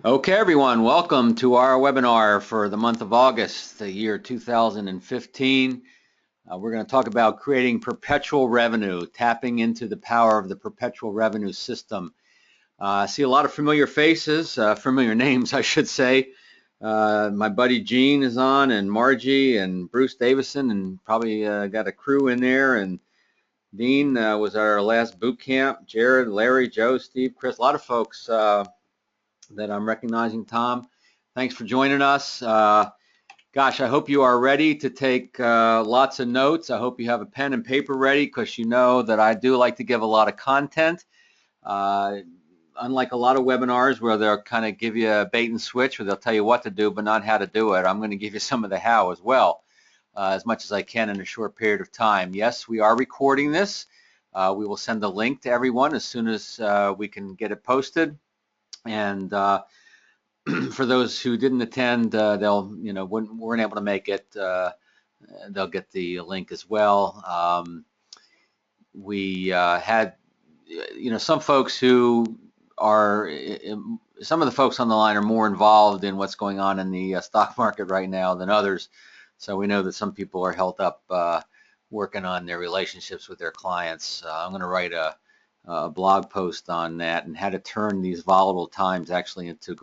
Okay, everyone, welcome to our webinar for the month of August, the year 2015. We're going to talk about creating perpetual revenue, tapping into the power of the perpetual revenue system. I see a lot of familiar faces, familiar names, I should say. My buddy Gene is on, and Margie, and Bruce Davison, and probably got a crew in there. And Dean was at our last boot camp. Jared, Larry, Joe, Steve, Chris, a lot of folks that I'm recognizing. Tom, thanks for joining us. Gosh, I hope you are ready to take lots of notes. I hope you have a pen and paper ready, because you know that I do like to give a lot of content. Unlike a lot of webinars where they'll kind of give you a bait and switch, where they'll tell you what to do but not how to do it, I'm going to give you some of the how as well, as much as I can in a short period of time. Yes, we are recording this. We will send a link to everyone as soon as we can get it posted. And for those who didn't attend, they'll, weren't able to make it, they'll get the link as well. We had, some folks who are, some of the folks on the line are more involved in what's going on in the stock market right now than others. So we know that some people are held up working on their relationships with their clients. I'm going to write a blog post on that and how to turn these volatile times actually into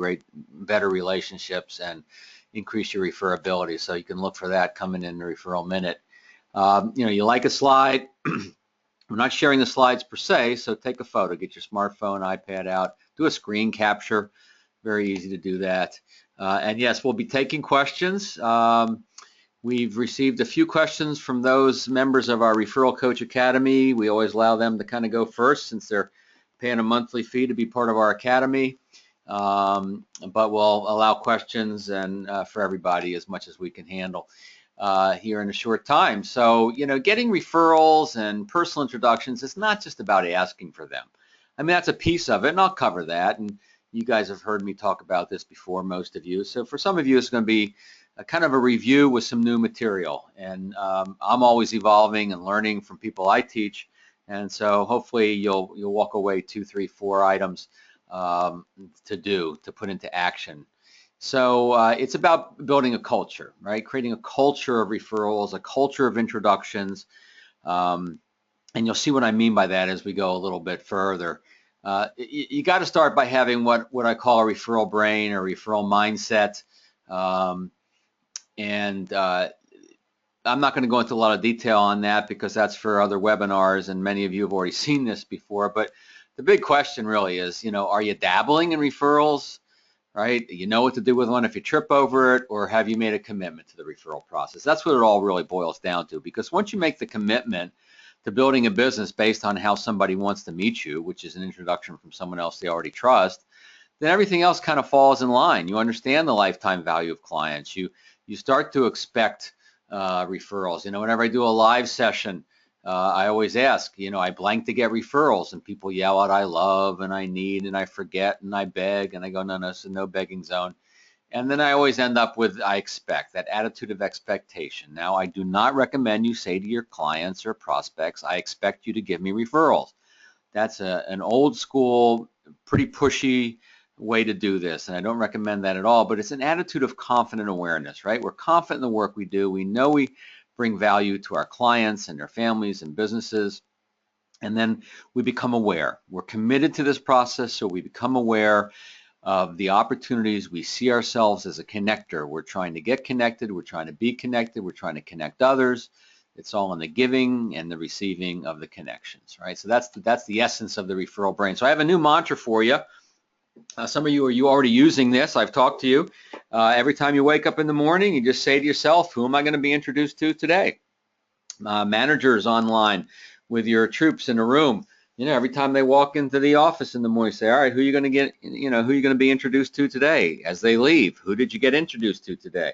better relationships and increase your referability. So you can look for that coming in the referral minute. You like a slide. We're not sharing the slides per se, so take a photo, get your smartphone, iPad out, do a screen capture. Very easy to do that. And yes, we'll be taking questions. We've received a few questions from those members of our Referral Coach Academy. We always allow them to kind of go first, since they're paying a monthly fee to be part of our academy. But we'll allow questions and for everybody as much as we can handle here in a short time. So, getting referrals and personal introductions, it's not just about asking for them. I mean, that's a piece of it, and I'll cover that. And you guys have heard me talk about this before, most of you. So for some of you, it's going to be a kind of a review with some new material. And I'm always evolving and learning from people I teach. And so hopefully you'll walk away 2, 3, 4 items to put into action. So it's about building a culture, right? Creating a culture of referrals, a culture of introductions. And you'll see what I mean by that as we go a little bit further. You got to start by having what I call a referral brain or referral mindset. I'm not going to go into a lot of detail on that, because that's for other webinars, and many of you have already seen this before. But the big question really is, are you dabbling in referrals, right? You know what to do with one if you trip over it, or have you made a commitment to the referral process? That's what it all really boils down to, because once you make the commitment to building a business based on how somebody wants to meet you, which is an introduction from someone else they already trust, then everything else kind of falls in line. You understand the lifetime value of clients. You start to expect referrals. Whenever I do a live session, I always ask, I blank to get referrals, and people yell out, I love, and I need, and I forget, and I beg, and I go, no, so no begging zone. And then I always end up with, I expect, that attitude of expectation. Now, I do not recommend you say to your clients or prospects, I expect you to give me referrals. That's an old school, pretty pushy way to do this, and I don't recommend that at all. But it's an attitude of confident awareness, right? We're confident in the work we do. We know we bring value to our clients and their families and businesses, and then we become aware. We're committed to this process, so we become aware of the opportunities. We see ourselves as a connector. We're trying to get connected. We're trying to be connected. We're trying to connect others. It's all in the giving and the receiving of the connections, right? So that's the essence of the referral brain. So I have a new mantra for you. Some of you are already using this. I've talked to you. Every time you wake up in the morning, you just say to yourself, who am I going to be introduced to today? Managers online with your troops in a room. Every time they walk into the office in the morning, say, all right, who are you going to get, who are you going to be introduced to today? As they leave, who did you get introduced to today?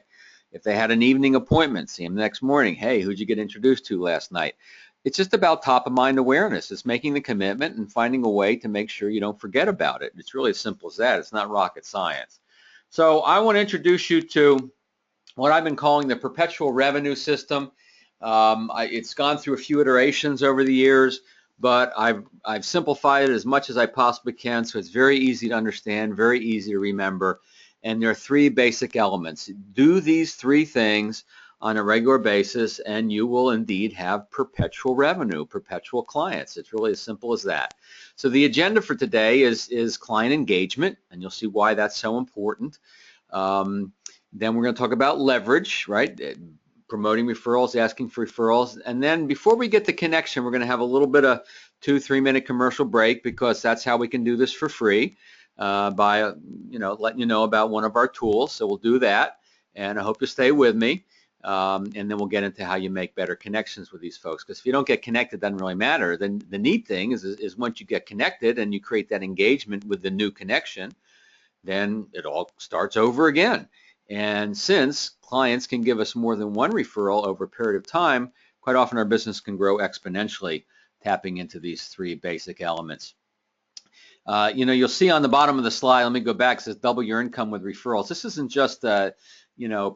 If they had an evening appointment, see them the next morning. Hey, who'd you get introduced to last night? It's just about top of mind awareness. It's making the commitment and finding a way to make sure you don't forget about it. It's really as simple as that. It's not rocket science. So I want to introduce you to what I've been calling the Perpetual Revenue System. It's gone through a few iterations over the years, but I've simplified it as much as I possibly can, so it's very easy to understand, very easy to remember. And there are three basic elements. Do these three things on a regular basis, and you will indeed have perpetual revenue, perpetual clients. It's really as simple as that. So the agenda for today is client engagement, and you'll see why that's so important. Then we're going to talk about leverage, right? Promoting referrals, asking for referrals. And then before we get to connection, we're going to have a little bit of 2-3 minute commercial break, because that's how we can do this for free, by letting you know about one of our tools. So we'll do that, and I hope you stay with me. And then we'll get into how you make better connections with these folks, because if you don't get connected, it doesn't really matter. Then the neat thing is once you get connected and you create that engagement with the new connection, then it all starts over again. And since clients can give us more than one referral over a period of time, quite often our business can grow exponentially, tapping into these three basic elements. You'll see on the bottom of the slide, let me go back, it says double your income with referrals. This isn't just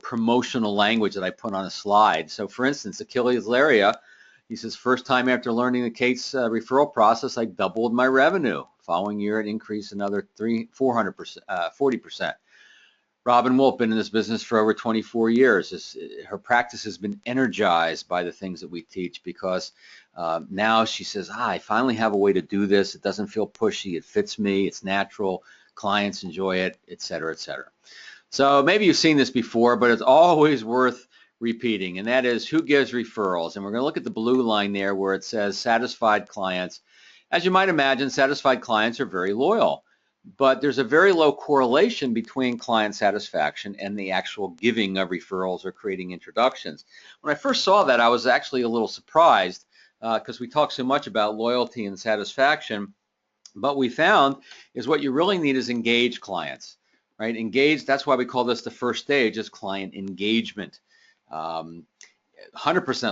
promotional language that I put on a slide. So for instance, Achilles Laria, he says, first time after learning the Kate's referral process, I doubled my revenue. Following year, it increased another 40%. Robin Wolf, been in this business for over 24 years. Her practice has been energized by the things that we teach, because now she says, I finally have a way to do this. It doesn't feel pushy. It fits me. It's natural. Clients enjoy it, et cetera, et cetera. So maybe you've seen this before, but it's always worth repeating, and that is who gives referrals. And we're going to look at the blue line there where it says satisfied clients. As you might imagine, satisfied clients are very loyal, but there's a very low correlation between client satisfaction and the actual giving of referrals or creating introductions. When I first saw that, I was actually a little surprised, because we talk so much about loyalty and satisfaction, but we found is what you really need is engaged clients. Right? Engaged, that's why we call this the first stage, is client engagement. 100%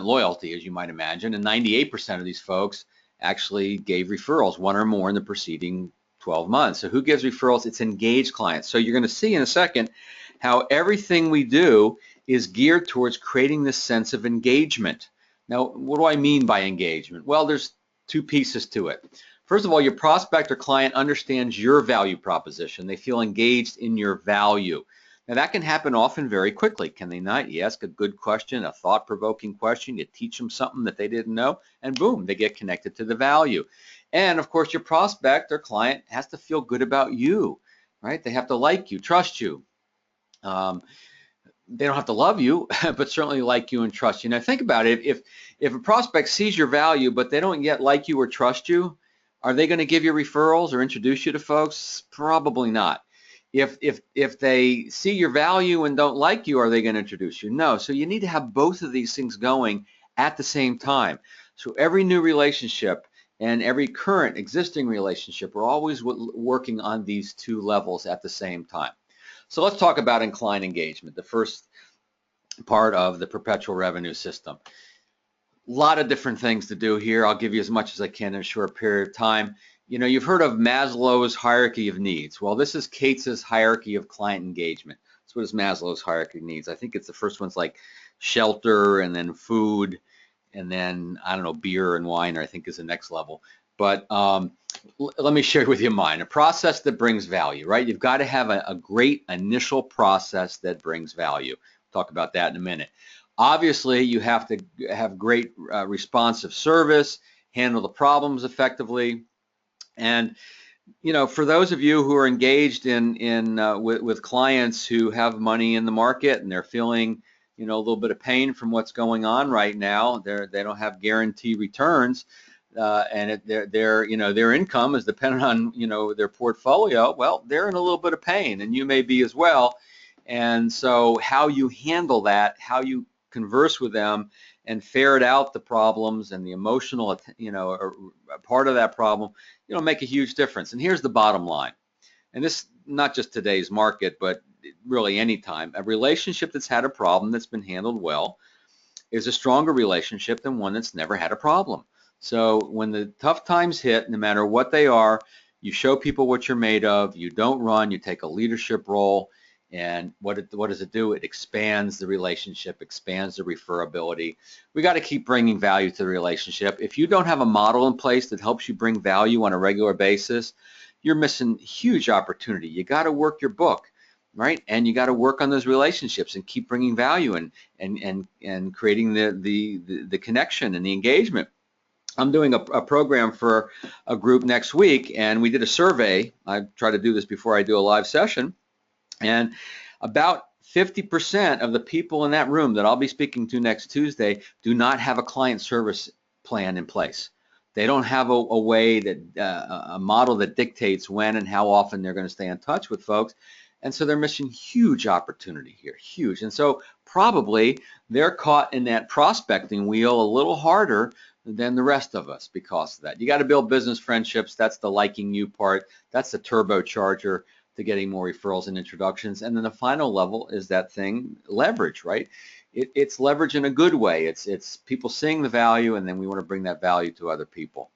loyalty, as you might imagine, and 98% of these folks actually gave referrals, one or more in the preceding 12 months. So who gives referrals? It's engaged clients. So you're going to see in a second how everything we do is geared towards creating this sense of engagement. Now, what do I mean by engagement? Well, there's two pieces to it. First of all, your prospect or client understands your value proposition. They feel engaged in your value. Now, that can happen often very quickly, can they not? You ask a good question, a thought-provoking question, you teach them something that they didn't know, and boom, they get connected to the value. And of course, your prospect or client has to feel good about you, right? They have to like you, trust you. They don't have to love you, but certainly like you and trust you. Now, think about it. If a prospect sees your value, but they don't yet like you or trust you, are they going to give you referrals or introduce you to folks? Probably not. If they see your value and don't like you, are they going to introduce you? No. So you need to have both of these things going at the same time. So every new relationship and every current existing relationship, we're always working on these two levels at the same time. So let's talk about client engagement, the first part of the perpetual revenue system. A lot of different things to do here. I'll give you as much as I can in a short period of time. You've heard of Maslow's hierarchy of needs. Well, this is Kate's hierarchy of client engagement. So what is Maslow's hierarchy of needs? I think it's the first one's like shelter, and then food, and then, I don't know, beer and wine, I think is the next level. But let me share with you mine. A process that brings value, right? You've got to have a great initial process that brings value. We'll talk about that in a minute. Obviously, you have to have great responsive service, handle the problems effectively. And, for those of you who are engaged with clients who have money in the market and they're feeling, a little bit of pain from what's going on right now, they don't have guaranteed returns, and their income is dependent on, their portfolio. Well, they're in a little bit of pain, and you may be as well. And so how you handle that, how you converse with them and ferret out the problems and the emotional, part of that problem, make a huge difference. And here's the bottom line. And this, not just today's market, but really any time, a relationship that's had a problem that's been handled well is a stronger relationship than one that's never had a problem. So when the tough times hit, no matter what they are, you show people what you're made of, you don't run, you take a leadership role, And what does it do? It expands the relationship, expands the referability. We got to keep bringing value to the relationship. If you don't have a model in place that helps you bring value on a regular basis, you're missing huge opportunity. You got to work your book, right? And you got to work on those relationships and keep bringing value and creating the connection and the engagement. I'm doing a program for a group next week, and we did a survey. I try to do this before I do a live session, and about 50% of the people in that room that I'll be speaking to next Tuesday do not have a client service plan in place. They don't have a way that a model that dictates when and how often they're going to stay in touch with folks. And so they're missing huge opportunity here, huge. And so probably they're caught in that prospecting wheel a little harder than the rest of us because of that. You got to build business friendships. That's the liking you part. That's the turbocharger to getting more referrals and introductions. And then the final level is that thing, leverage, right? It's leverage in a good way. It's people seeing the value, and then we want to bring that value to other people.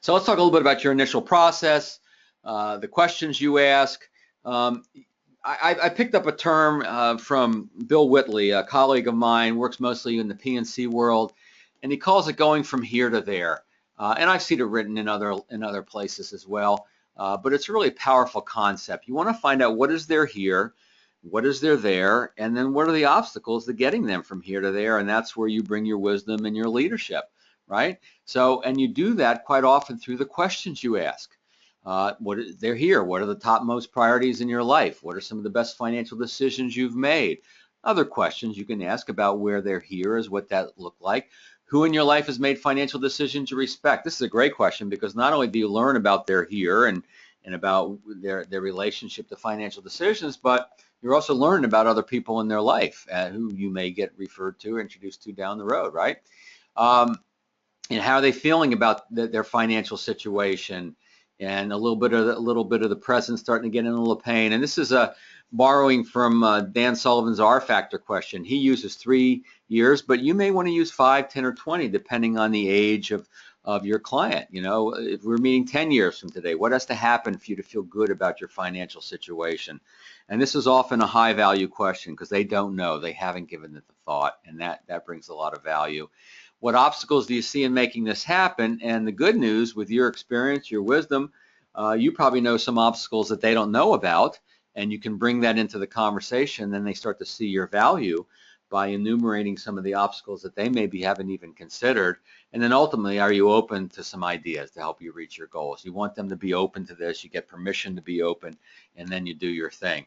So let's talk a little bit about your initial process, the questions you ask. I picked up a term from Bill Whitley, a colleague of mine, works mostly in the P&C world, and he calls it going from here to there. And I've seen it written in other places as well. But it's a really powerful concept. You want to find out what is there here, what is there, and then what are the obstacles to getting them from here to there, and that's where you bring your wisdom and your leadership, right? So, and you do that quite often through the questions you ask. They're here. What are the topmost priorities in your life? What are some of the best financial decisions you've made? Other questions you can ask about where they're here is what that looked like. Who in your life has made financial decisions you respect? This is a great question because not only do you learn about their here and about their relationship to financial decisions, but you're also learning about other people in their life who you may get referred to or introduced to down the road, right? And how are they feeling about their financial situation, and a little bit of the present starting to get in a little pain. And this is borrowing from Dan Sullivan's R factor question. He uses 3 years, but you may want to use 5, 10, or 20, depending on the age of your client. You know, if we're meeting 10 years from today, what has to happen for you to feel good about your financial situation? And this is often a high value question because they don't know, they haven't given it the thought, and that brings a lot of value. What obstacles do you see in making this happen? And the good news, with your experience, your wisdom, you probably know some obstacles that they don't know about, and you can bring that into the conversation. Then they start to see your value by enumerating some of the obstacles that they maybe haven't even considered. And then ultimately, are you open to some ideas to help you reach your goals? You want them to be open to this. You get permission to be open, and then you do your thing.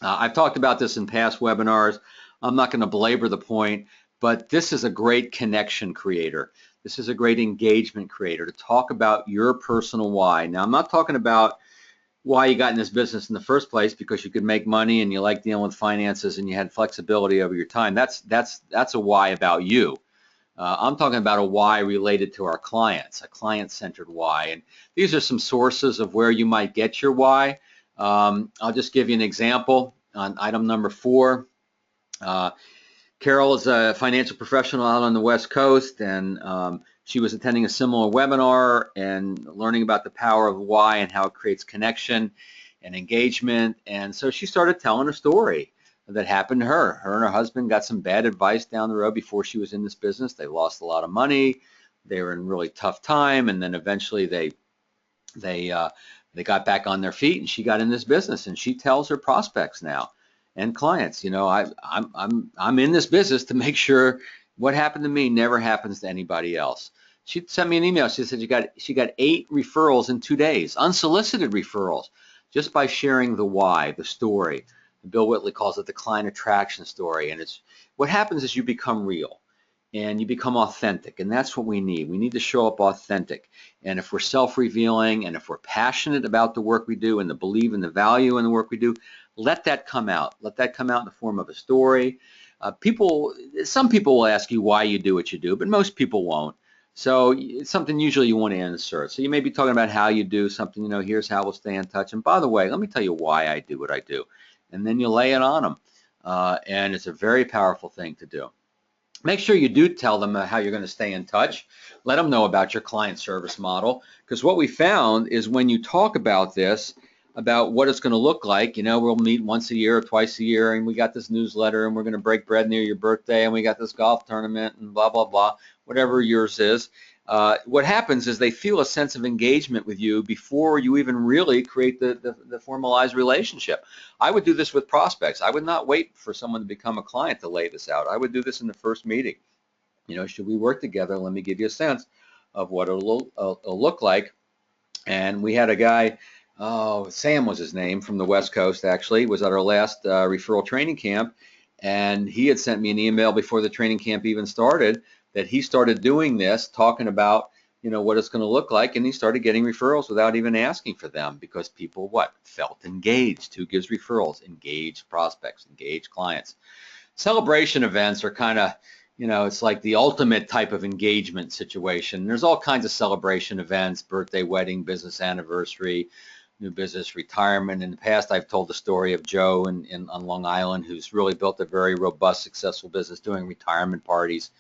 I've talked about this in past webinars. I'm not going to belabor the point, but this is a great connection creator. This is a great engagement creator to talk about your personal why. Now, I'm not talking about why you got in this business in the first place because you could make money and you like dealing with finances and you had flexibility over your time. That's a why about you. I'm talking about a why related to our clients, a client-centered why. And these are some sources of where you might get your why. I'll just give you an example on item number 4. Carol is a financial professional out on the West Coast, and she was attending a similar webinar and learning about the power of why and how it creates connection and engagement. And so she started telling a story that happened to her. Her and her husband got some bad advice down the road before she was in this business. They lost a lot of money. They were in a really tough time, and then eventually they got back on their feet, and she got in this business. And she tells her prospects now and clients, you know, I'm in this business to make sure what happened to me never happens to anybody else. She sent me an email. She said she got 8 referrals in 2 days, unsolicited referrals, just by sharing the why, the story. Bill Whitley calls it the client attraction story. And it's what happens is you become real and you become authentic, and that's what we need. We need to show up authentic. And if we're self-revealing and if we're passionate about the work we do and the believe in the value in the work we do, let that come out. Let that come out in the form of a story. Some people will ask you why you do what you do, but most people won't. So it's something usually you want to insert. So you may be talking about how you do something, you know, here's how we'll stay in touch. And by the way, let me tell you why I do what I do. And then you lay it on them. And it's a very powerful thing to do. Make sure you do tell them how you're going to stay in touch. Let them know about your client service model, because what we found is when you talk about this, about what it's going to look like. You know, we'll meet once a year or twice a year, and we got this newsletter, and we're going to break bread near your birthday, and we got this golf tournament, and blah, blah, blah, whatever yours is. What happens is they feel a sense of engagement with you before you even really create the formalized relationship. I would do this with prospects. I would not wait for someone to become a client to lay this out. I would do this in the first meeting. You know, should we work together? Let me give you a sense of what it'll look like. And we had a guy, oh, Sam was his name, from the West Coast, actually, was at our last referral training camp. And he had sent me an email before the training camp even started that he started doing this, talking about, you know, what it's going to look like. And he started getting referrals without even asking for them because people, what, felt engaged. Who gives referrals? Engaged prospects, engaged clients. Celebration events are kind of, you know, it's like the ultimate type of engagement situation. There's all kinds of celebration events: birthday, wedding, business anniversary, new business, retirement. In the past, I've told the story of Joe on Long Island, who's really built a very robust, successful business doing retirement parties.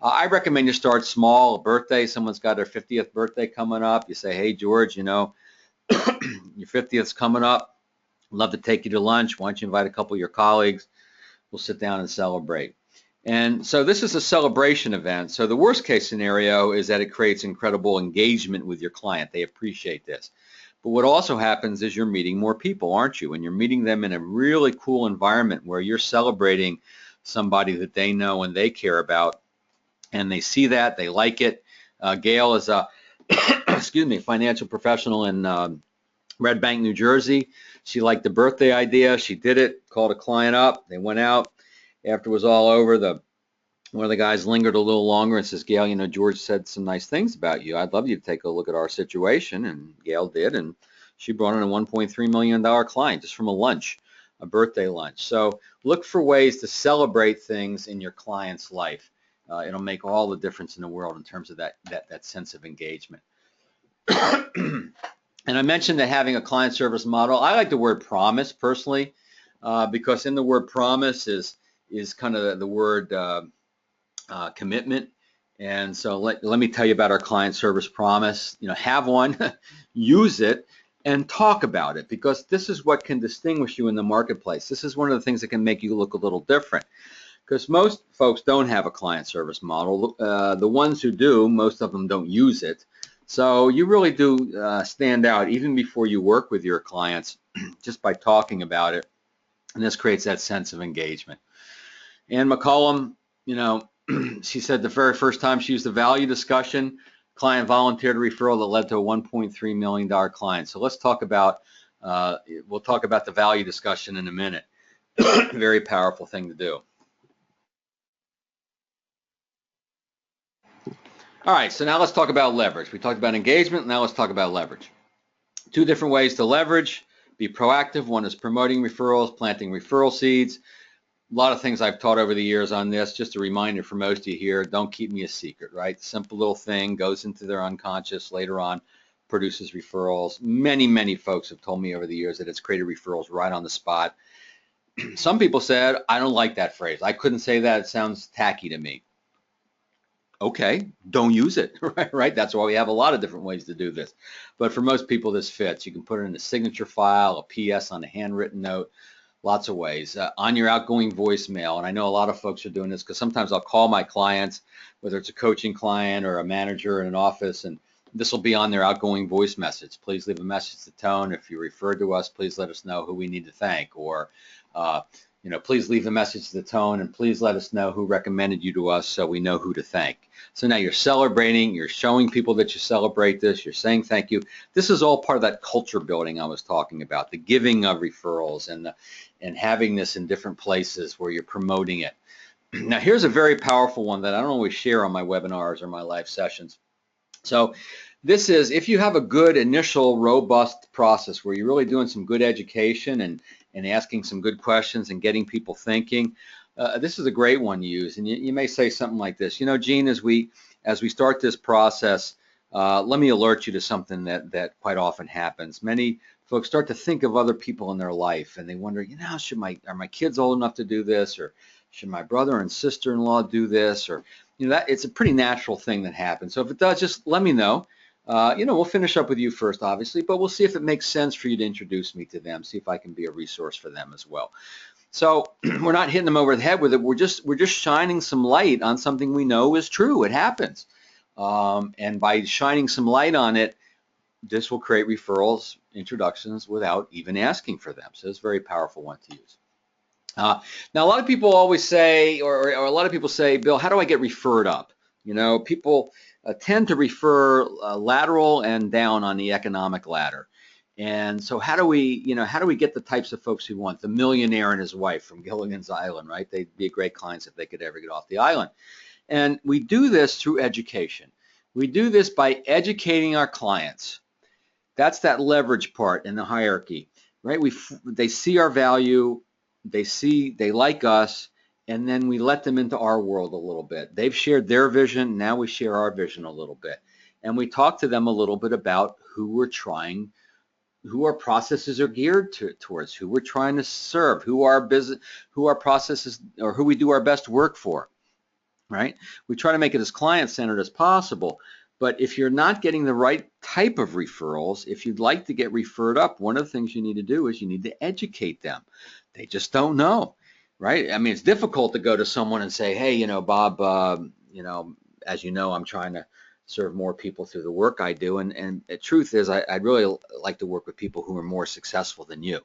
I recommend you start small. A birthday, someone's got their 50th birthday coming up. You say, hey, George, you know, your 50th's coming up. I'd love to take you to lunch. Why don't you invite a couple of your colleagues? We'll sit down and celebrate. And so this is a celebration event. So the worst case scenario is that it creates incredible engagement with your client. They appreciate this. But what also happens is you're meeting more people, aren't you? And you're meeting them in a really cool environment where you're celebrating somebody that they know and they care about. And they see that, they like it. Gail is a excuse me, financial professional in Red Bank, New Jersey. She liked the birthday idea. She did it, called a client up. They went out. After it was all over, one of the guys lingered a little longer and says, Gail, you know, George said some nice things about you. I'd love you to take a look at our situation. And Gail did, and she brought in a $1.3 million client just from a lunch, a birthday lunch. So look for ways to celebrate things in your client's life. It'll make all the difference in the world in terms of that sense of engagement. And I mentioned that having a client service model. I like the word promise personally, because in the word promise is kind of the word commitment. And so let me tell you about our client service promise. You know, have one, use it, and talk about it, because this is what can distinguish you in the marketplace. This is one of the things that can make you look a little different, because most folks don't have a client service model. The ones who do, most of them don't use it. So you really do stand out even before you work with your clients just by talking about it. And this creates that sense of engagement. Ann McCollum, you know, she said the very first time she used the value discussion, client volunteered a referral that led to a $1.3 million client. So let's talk about, we'll talk about the value discussion in a minute. Very powerful thing to do. All right, so now let's talk about leverage. We talked about engagement, now let's talk about leverage. Two different ways to leverage. Be proactive. One is promoting referrals, planting referral seeds. A lot of things I've taught over the years on this. Just a reminder for most of you here, don't keep me a secret, right? Simple little thing, goes into their unconscious, later on produces referrals. Many, many folks have told me over the years that it's created referrals right on the spot. Some people said, I don't like that phrase. I couldn't say that. It sounds tacky to me. Okay, don't use it, right? That's why we have a lot of different ways to do this. But for most people, this fits. You can put it in a signature file, a PS on a handwritten note, lots of ways. On your outgoing voicemail, and I know a lot of folks are doing this because sometimes I'll call my clients, whether it's a coaching client or a manager in an office, and this will be on their outgoing voice message. Please leave a message to tone. If you refer to us, please let us know who we need to thank, or you know, please leave a message to the tone, and please let us know who recommended you to us so we know who to thank. So now you're celebrating, you're showing people that you celebrate this, you're saying thank you. This is all part of that culture building I was talking about, the giving of referrals and having this in different places where you're promoting it. Now here's a very powerful one that I don't always share on my webinars or my live sessions. So this is, if you have a good initial robust process where you're really doing some good education and asking some good questions and getting people thinking, this is a great one to use. And you may say something like this, you know, Gene, as we start this process, let me alert you to something that quite often happens. Many folks start to think of other people in their life, and they wonder, you know, are my kids old enough to do this, or should my brother and sister-in-law do this, or, you know, that it's a pretty natural thing that happens. So if it does, just let me know. We'll finish up with you first, obviously, but we'll see if it makes sense for you to introduce me to them, see if I can be a resource for them as well. So we're not hitting them over the head with it. We're just shining some light on something we know is true. It happens. And by shining some light on it, this will create referrals, introductions without even asking for them. So it's a very powerful one to use. Now, a lot of people always say, or a lot of people say, Bill, how do I get referred up? People tend to refer lateral and down on the economic ladder. And so how do we get the types of folks we want? The millionaire and his wife from Gilligan's Island, right? They'd be great clients if they could ever get off the island. And we do this through education. We do this by educating our clients. That's that leverage part in the hierarchy, right? They see our value, they like us, and then we let them into our world a little bit. They've shared their vision, now we share our vision a little bit. And we talk to them a little bit about who our processes are geared towards, who we're trying to serve, who our processes, or who we do our best work for, right? We try to make it as client-centered as possible. But if you're not getting the right type of referrals, if you'd like to get referred up, one of the things you need to do is you need to educate them. They just don't know, right? I mean, it's difficult to go to someone and say, hey, Bob, as you know, I'm trying to serve more people through the work I do. And the truth is, I'd really like to work with people who are more successful than you.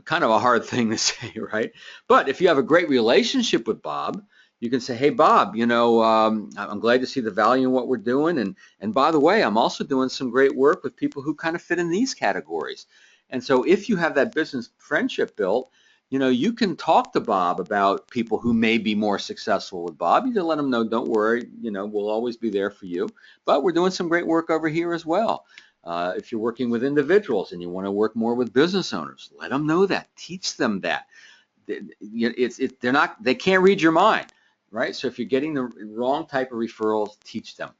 Kind of a hard thing to say, right? But if you have a great relationship with Bob, you can say, hey, Bob, I'm glad to see the value in what we're doing. And by the way, I'm also doing some great work with people who kind of fit in these categories. And so if you have that business friendship built, you can talk to Bob about people who may be more successful with Bob. You can let him know, don't worry, we'll always be there for you. But we're doing some great work over here as well. If you're working with individuals and you want to work more with business owners, let them know that. Teach them that. They can't read your mind, right? So if you're getting the wrong type of referrals, teach them.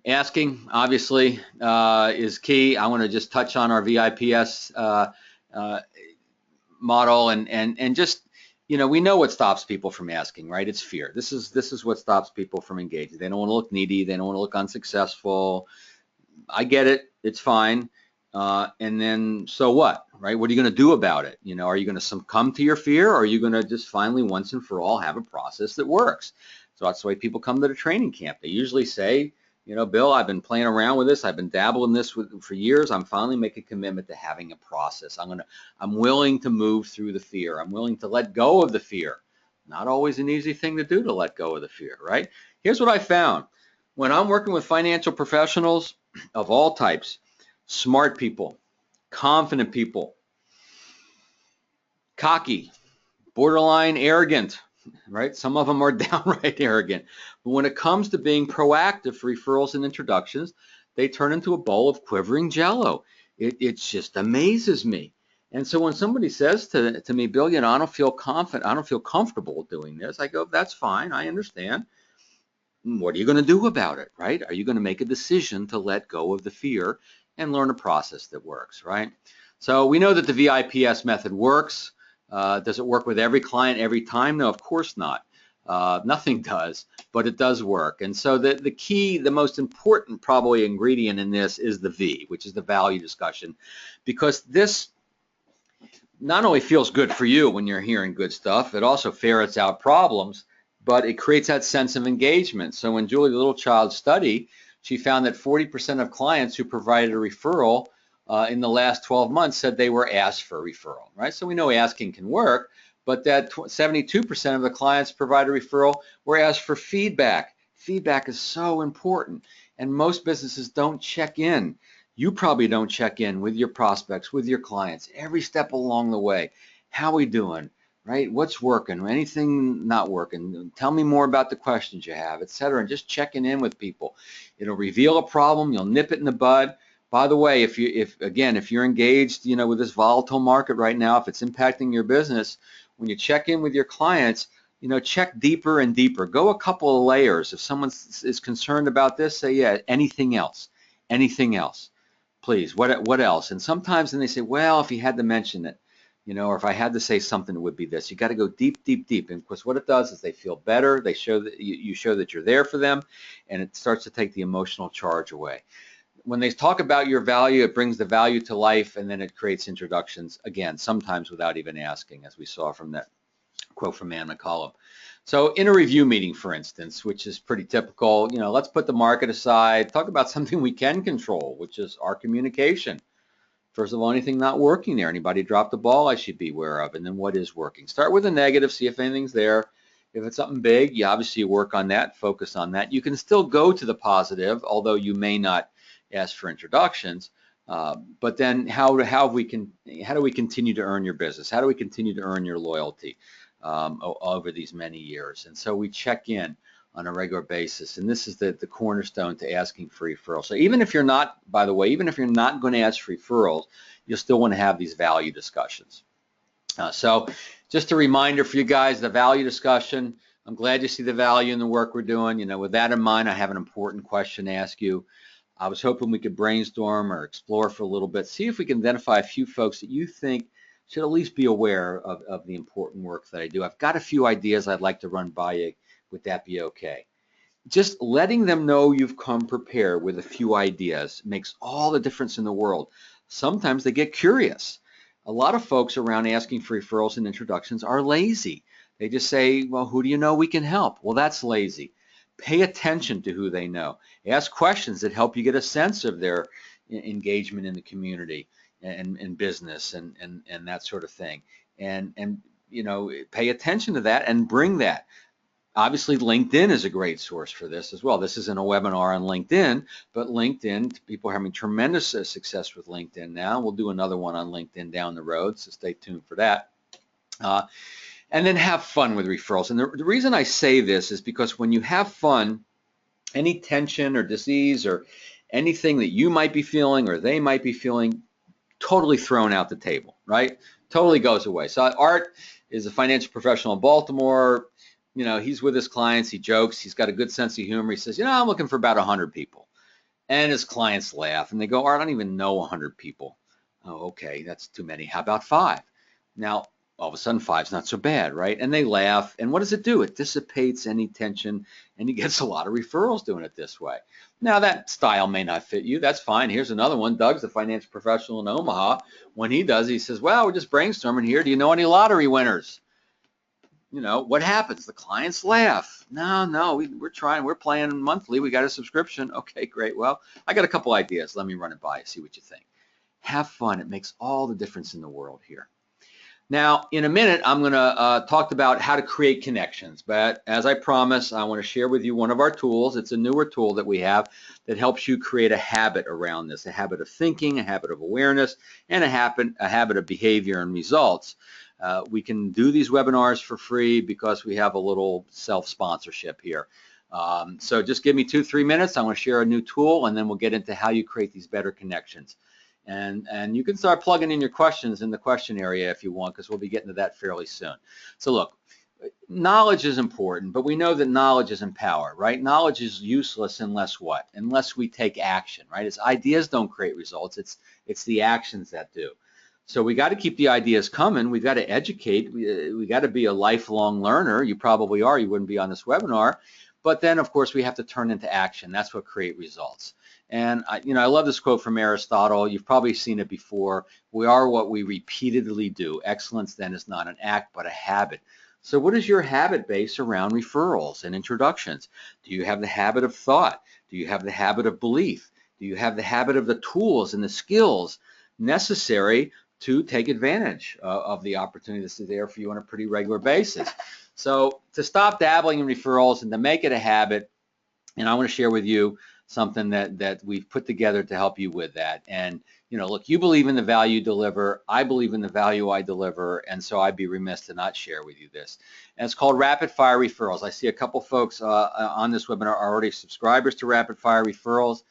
Asking, obviously, is key. I want to just touch on our VIPS model and just, we know what stops people from asking, right? It's fear. This is what stops people from engaging. They don't want to look needy. They don't want to look unsuccessful. I get it. It's fine. And then so what, right? What are you going to do about it? Are you going to succumb to your fear, or are you going to just finally once and for all have a process that works? So that's the way people come to the training camp. They usually say, Bill, I've been playing around with this. I've been dabbling this for years. I'm finally making a commitment to having a process. I'm willing to move through the fear. I'm willing to let go of the fear. Not always an easy thing to do, to let go of the fear, right? Here's what I found. When I'm working with financial professionals of all types, smart people, confident people, cocky, borderline arrogant, right? Some of them are downright arrogant. But when it comes to being proactive for referrals and introductions, they turn into a bowl of quivering jello. It just amazes me. And so when somebody says to me, Bill, I don't feel confident, I don't feel comfortable doing this, I go, that's fine, I understand. What are you going to do about it, right? Are you going to make a decision to let go of the fear and learn a process that works, right? So we know that the VIPS method works. Does it work with every client every time? No, of course not. Nothing does, but it does work. And so the key, the most important probably ingredient in this is the V, which is the value discussion, because this not only feels good for you when you're hearing good stuff, it also ferrets out problems, but it creates that sense of engagement. So when Julie Littlechild's study, she found that 40% of clients who provided a referral in the last 12 months said they were asked for a referral, right? So we know asking can work, but that 72% of the clients provided a referral were asked for feedback. Feedback is so important, and most businesses don't check in. You probably don't check in with your prospects, with your clients, every step along the way. How are we doing, right? What's working? Anything not working? Tell me more about the questions you have, etc. And just checking in with people. It'll reveal a problem. You'll nip it in the bud. By the way, if you're engaged, with this volatile market right now, if it's impacting your business, when you check in with your clients, check deeper and deeper. Go a couple of layers. If someone is concerned about this, say, yeah, anything else? Anything else? Please, what else? And sometimes then they say, well, if you had to mention it, or if I had to say something, it would be this. You got to go deep, deep, deep. And of course, what it does is they feel better. They show that you show that you're there for them, and it starts to take the emotional charge away. When they talk about your value, it brings the value to life, and then it creates introductions, again, sometimes without even asking, as we saw from that quote from Ann McCollum. So in a review meeting, for instance, which is pretty typical, let's put the market aside, talk about something we can control, which is our communication. First of all, anything not working there? Anybody dropped the ball I should be aware of? And then what is working? Start with a negative, see if anything's there. If it's something big, you obviously work on that, focus on that. You can still go to the positive, although you may not ask for introductions. But then how do we continue to earn your business? How do we continue to earn your loyalty over these many years? And so we check in on a regular basis, and this is the cornerstone to asking for referrals. So even if you're not, by the way, even if you're not going to ask for referrals, you'll still want to have these value discussions. So just a reminder for you guys, the value discussion. I'm glad you see the value in the work we're doing. With that in mind, I have an important question to ask you. I was hoping we could brainstorm or explore for a little bit, see if we can identify a few folks that you think should at least be aware of the important work that I do. I've got a few ideas I'd like to run by you. Would that be okay? Just letting them know you've come prepared with a few ideas makes all the difference in the world. Sometimes they get curious. A lot of folks around asking for referrals and introductions are lazy. They just say, well, who do you know we can help? Well, that's lazy. Pay attention to who they know. Ask questions that help you get a sense of their engagement in the community and business and that sort of thing. And pay attention to that and bring that. Obviously, LinkedIn is a great source for this as well. This isn't a webinar on LinkedIn, but LinkedIn, people are having tremendous success with LinkedIn now. We'll do another one on LinkedIn down the road, so stay tuned for that. And then have fun with referrals. And the reason I say this is because when you have fun, any tension or disease or anything that you might be feeling or they might be feeling, totally thrown out the table, right? Totally goes away. So Art is a financial professional in Baltimore. He's with his clients, he jokes, he's got a good sense of humor. He says, I'm looking for about 100 people. And his clients laugh and they go, Art, I don't even know 100 people. Oh, okay, that's too many. How about 5? Now, all of a sudden, 5's not so bad, right? And they laugh. And what does it do? It dissipates any tension, and he gets a lot of referrals doing it this way. Now, that style may not fit you. That's fine. Here's another one. Doug's a financial professional in Omaha. When he does, he says, well, we're just brainstorming here. Do you know any lottery winners? What happens? The clients laugh. No, we're trying. We're playing monthly. We got a subscription. Okay, great. Well, I got a couple ideas. Let me run it by you, see what you think. Have fun. It makes all the difference in the world here. Now, in a minute, I'm going to talk about how to create connections. But as I promised, I want to share with you one of our tools. It's a newer tool that we have that helps you create a habit around this, a habit of thinking, a habit of awareness, and a habit of behavior and results. We can do these webinars for free because we have a little self-sponsorship here. So just give me 2-3 minutes. I want to share a new tool, and then we'll get into how you create these better connections. And you can start plugging in your questions in the question area if you want, because we'll be getting to that fairly soon. So look, knowledge is important, but we know that knowledge isn't power, right? Knowledge is useless unless what? Unless we take action, right? It's ideas don't create results. It's the actions that do. So we got to keep the ideas coming. We've got to educate. We got to be a lifelong learner. You probably are. You wouldn't be on this webinar. But then, of course, we have to turn into action. That's what create results. And I love this quote from Aristotle. You've probably seen it before. We are what we repeatedly do. Excellence then is not an act, but a habit. So what is your habit base around referrals and introductions? Do you have the habit of thought? Do you have the habit of belief? Do you have the habit of the tools and the skills necessary to take advantage of the opportunity that's there for you on a pretty regular basis? So to stop dabbling in referrals and to make it a habit, and I want to share with you something that we've put together to help you with that. And look, you believe in the value you deliver. I believe in the value I deliver, and so I'd be remiss to not share with you this. And it's called Rapid Fire Referrals. I see a couple folks on this webinar are already subscribers to Rapid Fire Referrals,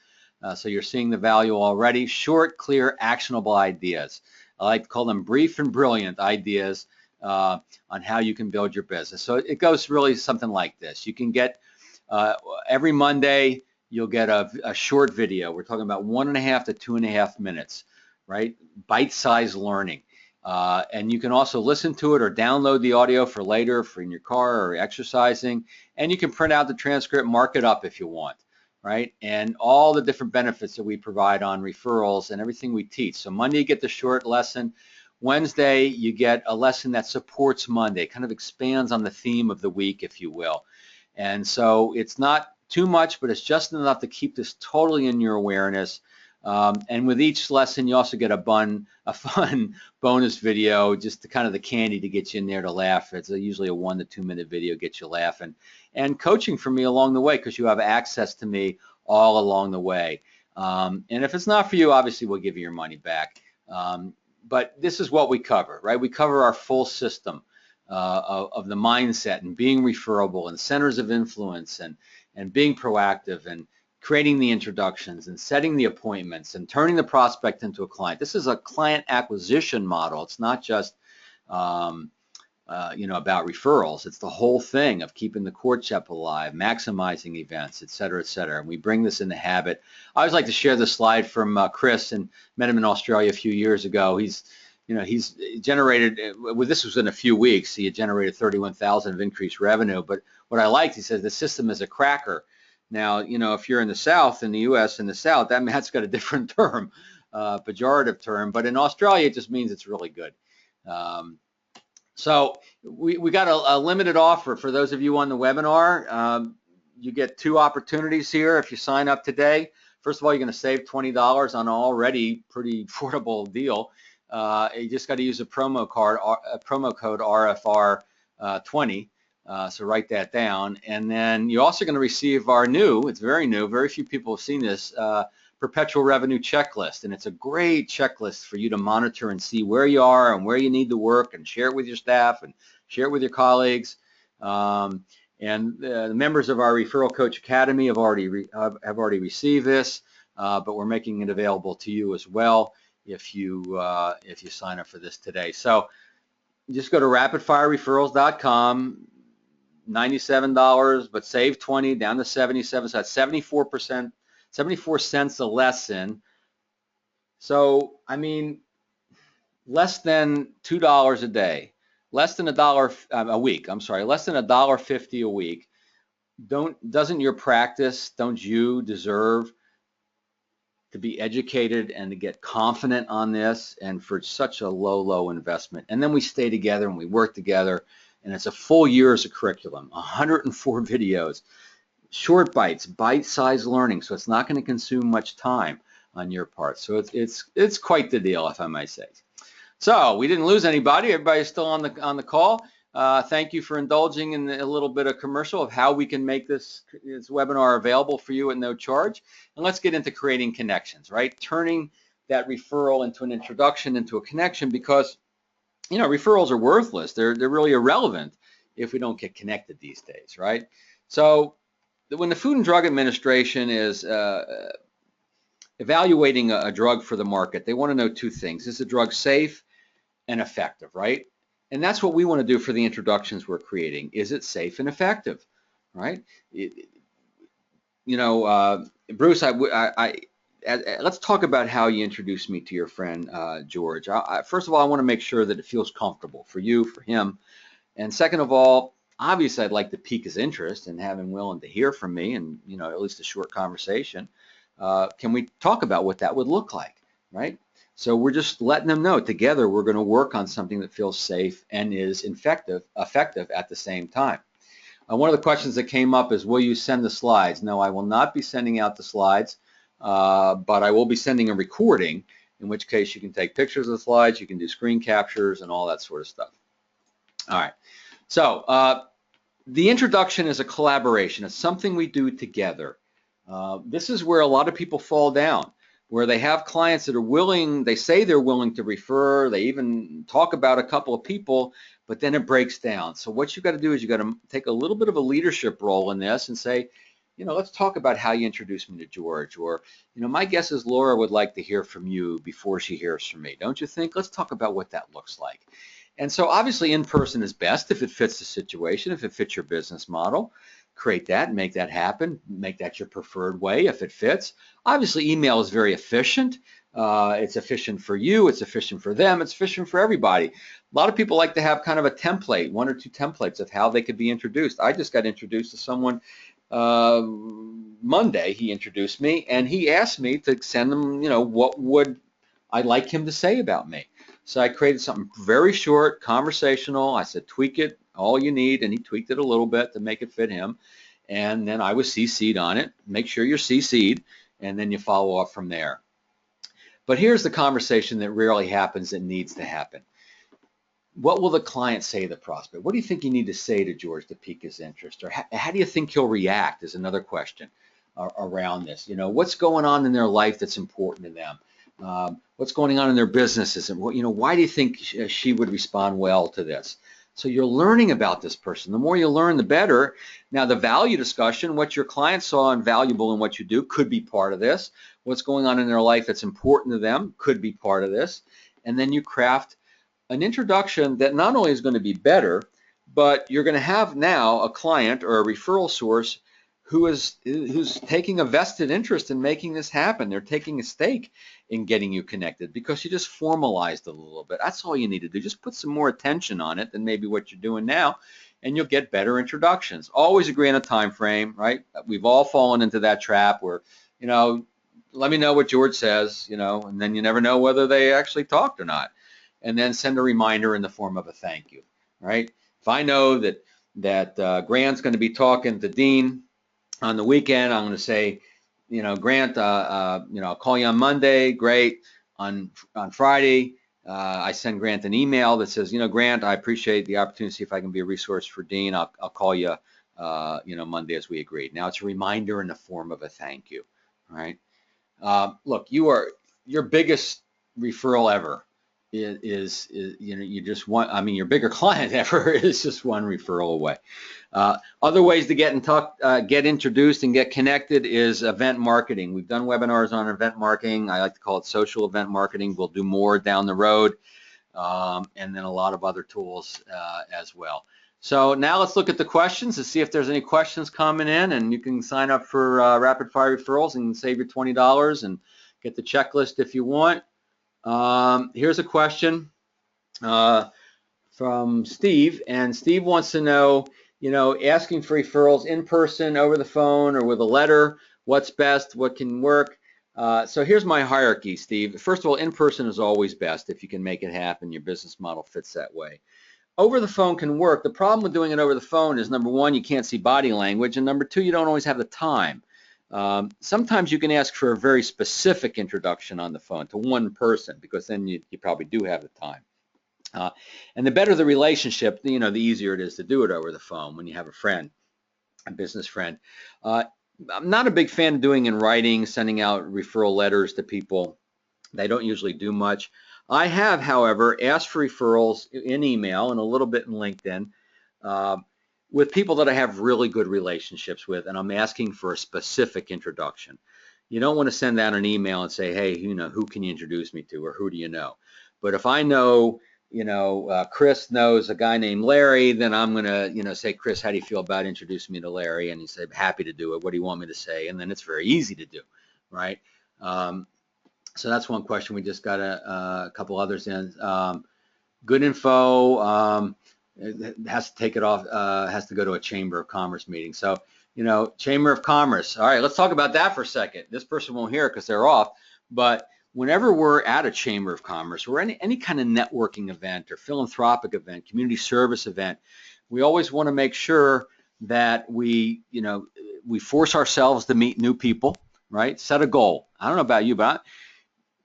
so you're seeing the value already. Short, clear, actionable ideas. I like to call them brief and brilliant ideas on how you can build your business. So it goes really something like this. You can get every Monday, you'll get a short video. We're talking about 1.5 to 2.5 minutes, right? Bite-sized learning. And you can also listen to it or download the audio for later for in your car or exercising. And you can print out the transcript, mark it up if you want, right? And all the different benefits that we provide on referrals and everything we teach. So Monday you get the short lesson. Wednesday you get a lesson that supports Monday, kind of expands on the theme of the week, if you will. And so it's not too much, but it's just enough to keep this totally in your awareness. And with each lesson, you also get a fun bonus video, just to kind of the candy to get you in there to laugh. It's usually a 1 to 2 minute video, get you laughing. And coaching from me along the way, because you have access to me all along the way. And if it's not for you, obviously we'll give you your money back. But this is what we cover, right? We cover our full system of the mindset and being referable and centers of influence and being proactive and creating the introductions and setting the appointments and turning the prospect into a client. This is a client acquisition model. It's not just about referrals. It's the whole thing of keeping the courtship alive, maximizing events, et cetera, et cetera. And we bring this into habit. I always like to share this slide from Chris, and met him in Australia a few years ago. He's generated, well, this was in a few weeks, he had generated 31,000 of increased revenue. But what I liked, he says, the system is a cracker. Now, if you're in the South, in the U.S., in the South, that's got a different term, pejorative term. But in Australia, it just means it's really good. So we got a limited offer for those of you on the webinar. You get 2 opportunities here if you sign up today. First of all, you're going to save $20 on an already pretty affordable deal. You just got to use a promo code RFR20. So write that down. And then you're also going to receive our new, it's very new, very few people have seen this, Perpetual Revenue Checklist. And it's a great checklist for you to monitor and see where you are and where you need to work, and share it with your staff and share it with your colleagues. And the members of our Referral Coach Academy have already received this, but we're making it available to you as well if you sign up for this today. So just go to rapidfirereferrals.com. $97, but save 20 down to 77. So that's 74%, 74 cents a lesson. So less than $2 a day, less than $1 a week. I'm sorry, less than $1.50 a week. Doesn't your practice? Don't you deserve to be educated and to get confident on this, and for such a low investment? And then we stay together and we work together. And it's a full year's of curriculum, 104 videos, short bites, bite-sized learning. So it's not going to consume much time on your part. So it's quite the deal, if I may say. So we didn't lose anybody. Everybody's still on the call. Thank you for indulging in a little bit of commercial of how we can make this webinar available for you at no charge. And let's get into creating connections, right? Turning that referral into an introduction, into a connection, because referrals are worthless. They're really irrelevant if we don't get connected these days, right? So when the Food and Drug Administration is evaluating a drug for the market, they want to know 2 things. Is the drug safe and effective, right? And that's what we want to do for the introductions we're creating. Is it safe and effective, right? Bruce, let's talk about how you introduced me to your friend George. First of all, I want to make sure that it feels comfortable for you, for him. And second of all, obviously I'd like to pique his interest and have him willing to hear from me, and at least a short conversation. Can we talk about what that would look like, right? So we're just letting them know together we're going to work on something that feels safe and is effective at the same time. One of the questions that came up is, will you send the slides? No, I will not be sending out the slides. But I will be sending a recording, in which case you can take pictures of the slides, you can do screen captures and all that sort of stuff. All right, so the introduction is a collaboration. It's something we do together. This is where a lot of people fall down, where they have clients that are willing, they say they're willing to refer, they even talk about a couple of people, but then it breaks down. So what you got to do is you got to take a little bit of a leadership role in this and say, let's talk about how you introduced me to George, or, my guess is Laura would like to hear from you before she hears from me. Don't you think? Let's talk about what that looks like. And so obviously in person is best if it fits the situation, if it fits your business model. Create that, make that happen, make that your preferred way if it fits. Obviously email is very efficient, It's efficient for you, it's efficient for them, it's efficient for everybody. A lot of people like to have kind of a template, 1 or 2 templates of how they could be introduced. I just got introduced to someone Monday. He introduced me and he asked me to send him, what would I like him to say about me. So I created something very short, conversational. I said, tweak it all you need, and he tweaked it a little bit to make it fit him. And then I was CC'd on it. Make sure you're CC'd, and then you follow up from there. But here's the conversation that rarely happens that needs to happen. What will the client say to the prospect? What do you think you need to say to George to pique his interest? Or how do you think he'll react is another question around this. What's going on in their life that's important to them? What's going on in their businesses? And why do you think she would respond well to this? So you're learning about this person. The more you learn, the better. Now, the value discussion, what your client saw and valuable in what you do could be part of this. What's going on in their life that's important to them could be part of this. And then you craft an introduction that not only is going to be better, but you're going to have now a client or a referral source who's taking a vested interest in making this happen. They're taking a stake in getting you connected because you just formalized it a little bit. That's all you need to do. Just put some more attention on it than maybe what you're doing now, and you'll get better introductions. Always agree on a time frame, right? We've all fallen into that trap where, let me know what George says, and then you never know whether they actually talked or not. And then send a reminder in the form of a thank you, right? If I know that Grant's going to be talking to Dean on the weekend, I'm going to say, Grant, I'll call you on Monday. Great. On Friday, I send Grant an email that says, Grant, I appreciate the opportunity to see if I can be a resource for Dean. I'll call you, Monday as we agreed. Now it's a reminder in the form of a thank you, right? Look, your biggest referral ever is you just want, your bigger client ever is just one referral away. Other ways to get in touch, get introduced and get connected is event marketing. We've done webinars on event marketing. I like to call it social event marketing. We'll do more down the road, and then a lot of other tools as well. So now let's look at the questions to see if there's any questions coming in, and you can sign up for rapid fire referrals and save your $20 and get the checklist if you want. Here's a question from Steve, and Steve wants to know, asking for referrals in person, over the phone, or with a letter, what's best, what can work. So here's my hierarchy, Steve. First of all, in person is always best if you can make it happen. Your business model fits that way. Over the phone can work. The problem with doing it over the phone is, number one, you can't see body language, and number two, you don't always have the time. Sometimes you can ask for a very specific introduction on the phone to one person, because then you probably do have the time. And the better the relationship, the easier it is to do it over the phone when you have a friend, a business friend. I'm not a big fan of doing in writing, sending out referral letters to people. They don't usually do much. I have, however, asked for referrals in email and a little bit in LinkedIn with people that I have really good relationships with, and I'm asking for a specific introduction. You don't want to send out an email and say, hey, who can you introduce me to, or who do you know? But if I know, Chris knows a guy named Larry, then I'm going to, say, Chris, how do you feel about introducing me to Larry? And he said, happy to do it. What do you want me to say? And then it's very easy to do, right? So that's one question. We just got a couple others in. Good info. It has to take it off, has to go to a Chamber of Commerce meeting. So, Chamber of Commerce. All right, let's talk about that for a second. This person won't hear it because they're off. But whenever we're at a Chamber of Commerce or any kind of networking event or philanthropic event, community service event, we always want to make sure that we force ourselves to meet new people, right? Set a goal. I don't know about you, but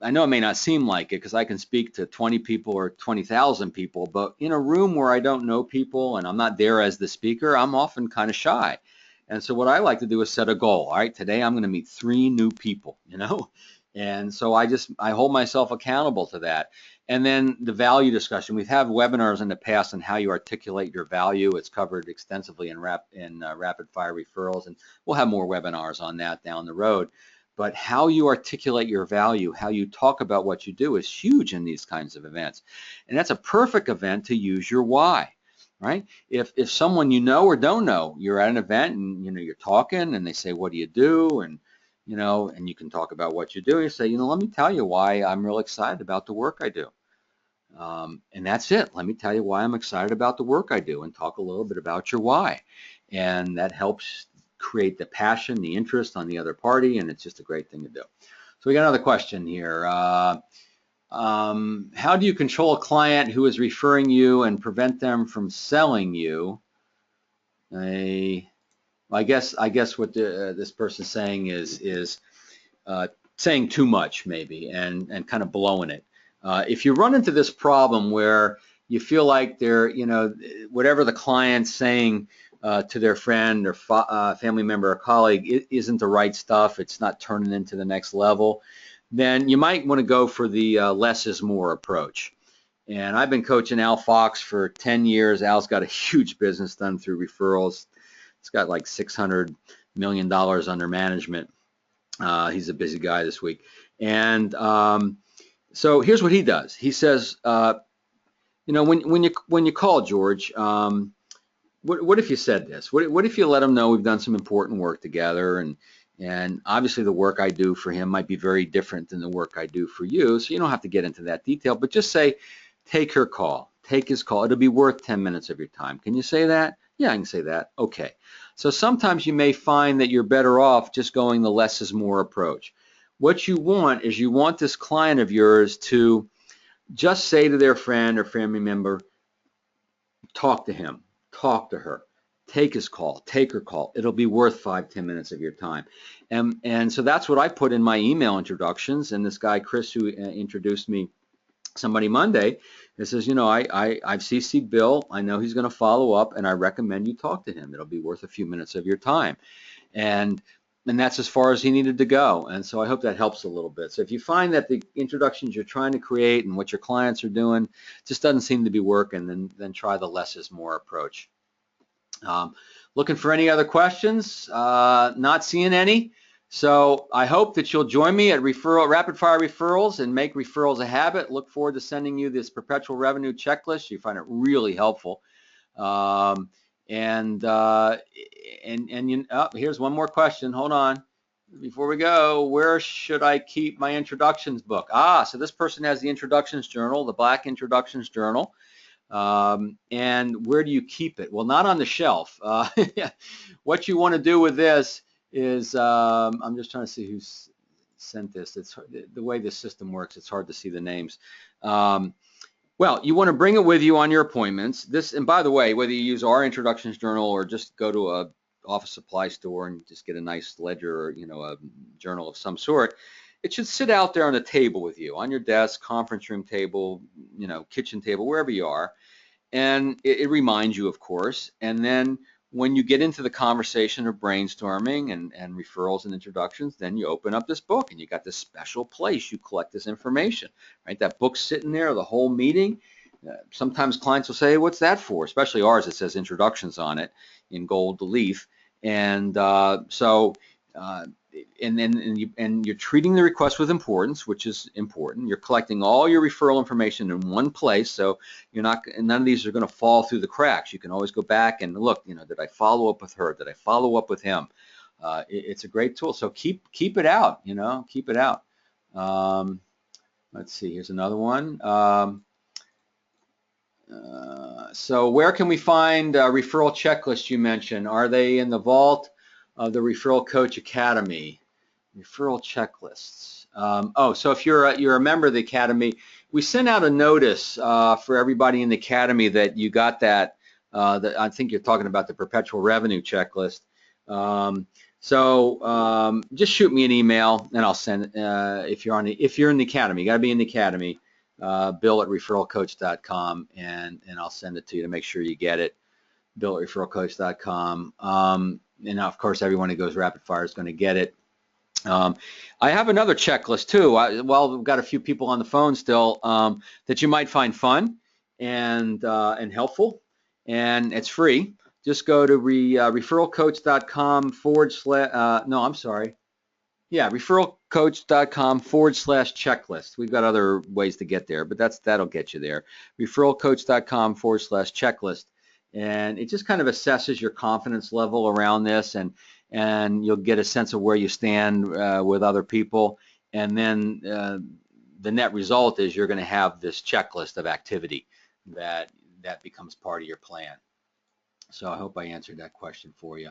I know it may not seem like it because I can speak to 20 people or 20,000 people, but in a room where I don't know people and I'm not there as the speaker, I'm often kind of shy. And so what I like to do is set a goal. All right, today I'm going to meet 3 new people, and so I hold myself accountable to that. And then the value discussion. We've had webinars in the past on how you articulate your value. It's covered extensively in rapid fire referrals, and we'll have more webinars on that down the road. But how you articulate your value, how you talk about what you do is huge in these kinds of events. And that's a perfect event to use your why, right? If someone you know or don't know, you're at an event and you're talking and they say, what do you do? And and you can talk about what you do. You say, let me tell you why I'm real excited about the work I do. And that's it. Let me tell you why I'm excited about the work I do, and talk a little bit about your why. And that helps create the passion, the interest on the other party, and it's just a great thing to do. So we got another question here. How do you control a client who is referring you and prevent them from selling you? I guess what this person's saying is saying too much, maybe, and kind of blowing it. If you run into this problem where you feel like they're, whatever the client's saying to their friend or family member or colleague isn't the right stuff, it's not turning into the next level, then you might want to go for the less is more approach. And I've been coaching Al Fox for 10 years. Al's got a huge business done through referrals. It's got like $600 million under management. He's a busy guy this week. And so here's what he does. He says, when you call George, what if you said this? What if you let him know we've done some important work together, and obviously the work I do for him might be very different than the work I do for you, so you don't have to get into that detail, but just say, take her call, take his call. It'll be worth 10 minutes of your time. Can you say that? Yeah, I can say that. Okay. So sometimes you may find that you're better off just going the less is more approach. What you want is this client of yours to just say to their friend or family member, talk to him, talk to her, take his call, take her call. It'll be worth 5-10 minutes of your time. And so that's what I put in my email introductions. And this guy, Chris, who introduced me somebody Monday, it says, I've CC'd Bill. I know he's going to follow up, and I recommend you talk to him. It'll be worth a few minutes of your time. And that's as far as he needed to go. And so I hope that helps a little bit. So if you find that the introductions you're trying to create and what your clients are doing just doesn't seem to be working, then try the less is more approach. Looking for any other questions? Not seeing any. So I hope that you'll join me at Rapid Fire Referrals and make referrals a habit. Look forward to sending you this Perpetual Revenue Checklist. You find it really helpful. Here's one more question. Hold on. Before we go, where should I keep my introductions book? So this person has the introductions journal, the black introductions journal. And where do you keep it? Well, not on the shelf. What you want to do with this is, I'm just trying to see who's sent this. It's the way this system works, it's hard to see the names. Well, you want to bring it with you on your appointments. And by the way, whether you use our introductions journal or just go to a office supply store and just get a nice ledger or a journal of some sort, it should sit out there on the table with you, on your desk, conference room table, kitchen table, wherever you are. And it reminds you, of course. And then when you get into the conversation of brainstorming and referrals and introductions, then you open up this book and you got this special place you collect this information, right? That book's sitting there the whole meeting. Sometimes clients will say, what's that for? Especially ours, it says introductions on it in gold leaf. And and you're treating the request with importance, which is important. You're collecting all your referral information in one place, so none of these are going to fall through the cracks. You can always go back and look, did I follow up with her? Did I follow up with him? It's a great tool. So keep it out, keep it out. Let's see, here's another one. So where can we find referral checklists you mentioned? Are they in the vault of the Referral Coach Academy? Referral checklists. So if you're a member of the Academy, we sent out a notice for everybody in the Academy that you got that. I think you're talking about the Perpetual Revenue Checklist. Just shoot me an email and I'll send. If you're in the Academy, you got to be in the Academy. Bill@referralcoach.com, and I'll send it to you to make sure you get it. Bill@referralcoach.com. And now, of course, everyone who goes rapid fire is going to get it. I have another checklist too. We've got a few people on the phone still that you might find fun and helpful, and it's free. Just go to referralcoach.com referralcoach.com/checklist. We've got other ways to get there, but that'll get you there. referralcoach.com/checklist. And it just kind of assesses your confidence level around this, and and you'll get a sense of where you stand with other people. And then the net result is you're going to have this checklist of activity that becomes part of your plan. So I hope I answered that question for you.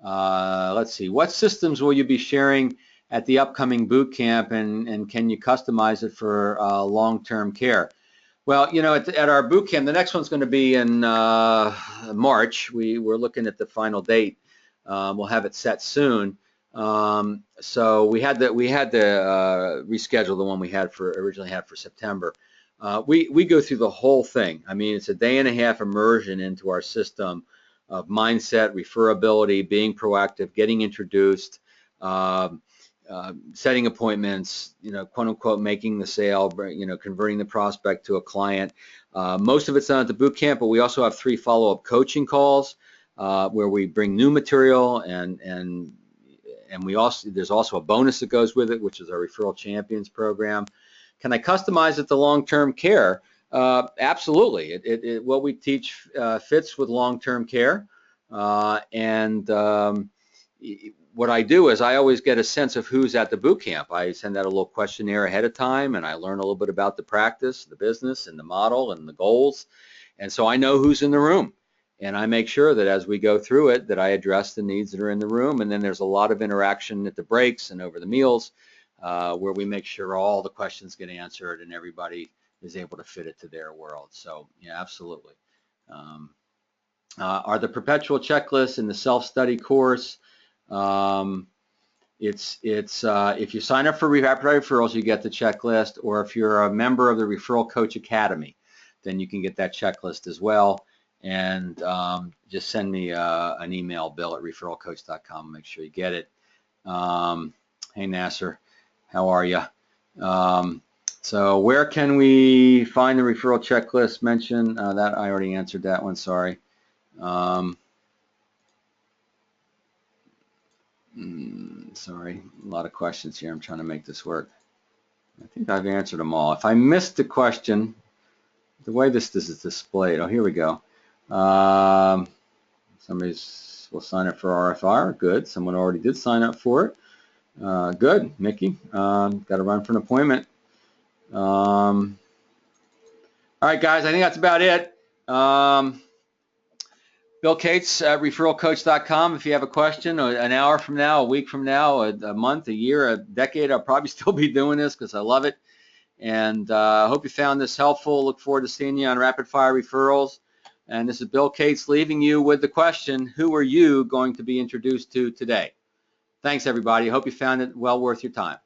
Let's see, what systems will you be sharing at the upcoming boot camp, and can you customize it for long-term care? Well, you know, at our boot camp, the next one's going to be in March. We're looking at the final date. We'll have it set soon. So we had to reschedule the one we had originally had for September. We go through the whole thing. I mean, it's a day and a half immersion into our system of mindset, referability, being proactive, getting introduced, setting appointments, you know, quote unquote, making the sale, you know, converting the prospect to a client. Most of it's done at the boot camp, but we also have 3 follow-up coaching calls where we bring new material, and there's also a bonus that goes with it, which is our Referral Champions program. Can I customize it to long-term care? Absolutely. What we teach fits with long-term care, what I do is I always get a sense of who's at the boot camp. I send out a little questionnaire ahead of time, and I learn a little bit about the practice, the business, and the model, and the goals. And so I know who's in the room. And I make sure that as we go through it, that I address the needs that are in the room. And then there's a lot of interaction at the breaks and over the meals where we make sure all the questions get answered and everybody is able to fit it to their world. So, yeah, absolutely. Are the perpetual checklists in the self-study course? If you sign up for Rapid Referrals, you get the checklist, or if you're a member of the Referral Coach Academy, then you can get that checklist as well. And just send me an email, bill@referralcoach.com, make sure you get it. Hey Nasser, how are you? So where can we find the referral checklist mentioned? That I already answered that one, sorry. Sorry, a lot of questions here. I'm trying to make this work. I think I've answered them all. If I missed the question, the way this is displayed, oh, here we go. Somebody will sign up for RFR. Good. Someone already did sign up for it. Good, Mickey. Got to run for an appointment. All right, guys, I think that's about it. Bill Cates at referralcoach.com. If you have a question, an hour from now, a week from now, a month, a year, a decade, I'll probably still be doing this because I love it. And I hope you found this helpful. Look forward to seeing you on Rapid Fire Referrals. And this is Bill Cates leaving you with the question, who are you going to be introduced to today? Thanks, everybody. I hope you found it well worth your time.